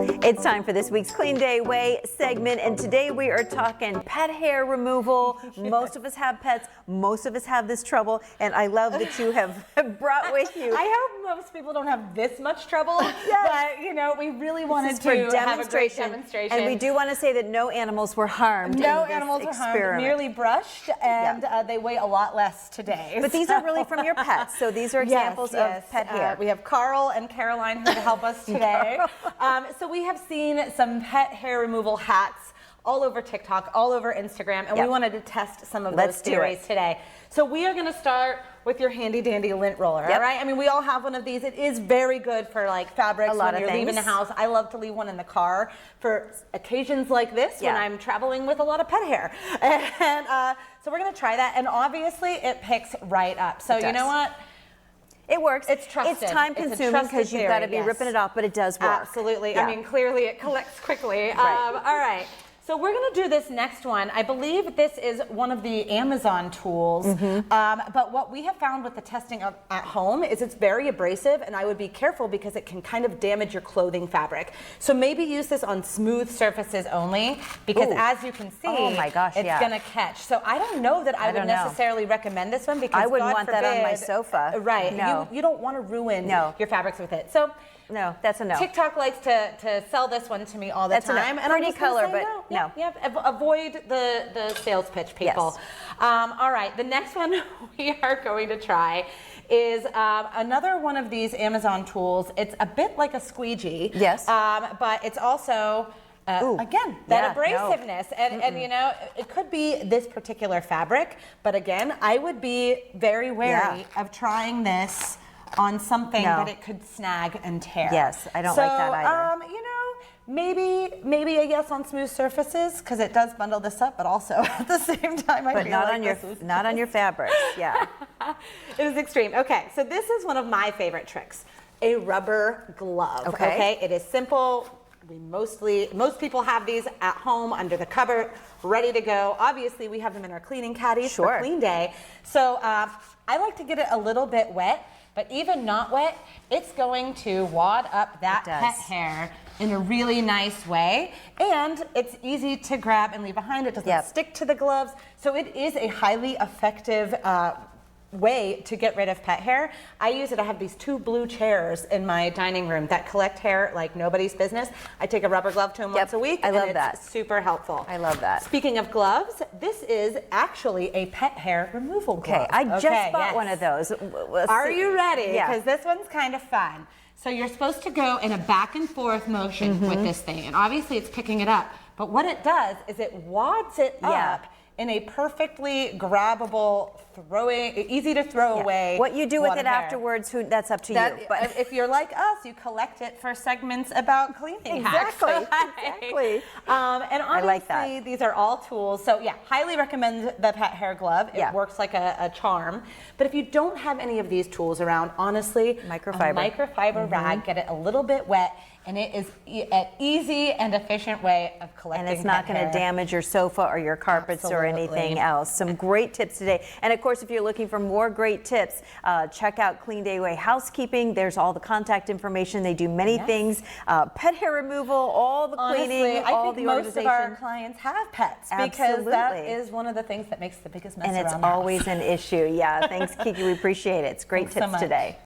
It's time for this week's Clean Day Way segment, and today we are talking pet hair removal. Most of us have pets, most of us have this trouble, and I love that you have brought with you. I hope most people don't have this much trouble, but you know, we really wanted to have a great demonstration. And we do want to say that no animals were harmed. No animals were harmed, merely brushed, and they weigh a lot less today. But these are really from your pets, so these are examples of pet hair. We have Carl and Caroline here to help us today. So we have seen some pet hair removal hats all over TikTok, all over Instagram, and we wanted to test some of those theories today. So we are going to start with your handy dandy lint roller, all right? I mean, we all have one of these. It is very good for like fabrics when you're leaving the house. I love to leave one in the car for occasions like this when I'm traveling with a lot of pet hair. And so we're going to try that, and obviously it picks right up. So you know what? It works. It's trusted. It's time consuming because you've got to be ripping it off, but it does work. Absolutely. I mean, clearly it collects quickly. All right. So we're going to do this next one. I believe this is one of the Amazon tools, but what we have found with the testing at home is it's very abrasive, and I would be careful because it can kind of damage your clothing fabric. So maybe use this on smooth surfaces only, because as you can see, it's going to catch. So I don't know that I would necessarily recommend this one, because I wouldn't want that on my sofa. Right. No. You don't want to ruin your fabrics with it. So no, that's a no. TikTok likes to sell this one to me all the time. And pretty color, but no. Avoid the sales pitch, people. All right, the next one we are going to try is another one of these Amazon tools. It's a bit like a squeegee. Yes. But it's also again, that abrasiveness, and you know, it could be this particular fabric, but again, I would be very wary of trying this on something that it could snag and tear. Yes, I don't like that either. You know, maybe I guess on smooth surfaces, because it does bundle this up, but also at the same time, I feel like not on your fabrics. Yeah, it was extreme. Okay, so this is one of my favorite tricks: a rubber glove. Okay, it is simple. Most people have these at home under the cupboard, ready to go. Obviously, we have them in our cleaning caddies for clean day. So I like to get it a little bit wet. But even not wet, it's going to wad up that pet hair in a really nice way. And it's easy to grab and leave behind. It doesn't stick to the gloves. So it is a highly effective way to get rid of pet hair. I use it. I have these 2 blue chairs in my dining room that collect hair like nobody's business. I take a rubber glove to them once a week. I love that. It's super helpful. I love that. Speaking of gloves, this is actually a pet hair removal glove. Okay, I just bought one of those. Are you ready? Because this one's kind of fun. So you're supposed to go in a back and forth motion with this thing, and obviously it's picking it up. But what it does is it wads it up in a perfectly grabbable, easy to throw away. What you do with it afterwards, that's up to you. But if you're like us, you collect it for segments about cleaning hacks. Exactly. And honestly, these are all tools. So yeah, highly recommend the pet hair glove. It works like a charm. But if you don't have any of these tools around, honestly, microfiber rag, get it a little bit wet, and it is an easy and efficient way of collecting. And it's not going to damage your sofa or your carpets or anything else. Some great tips today. And of course, if you're looking for more great tips, check out Clean Day Way Housekeeping. There's all the contact information. They do many things. Pet hair removal, all the cleaning, all the organization. I think most of our clients have pets because that is one of the things that makes the biggest mess around the house. And it's always an issue. Yeah, thanks, Kiki. We appreciate it. It's great tips today.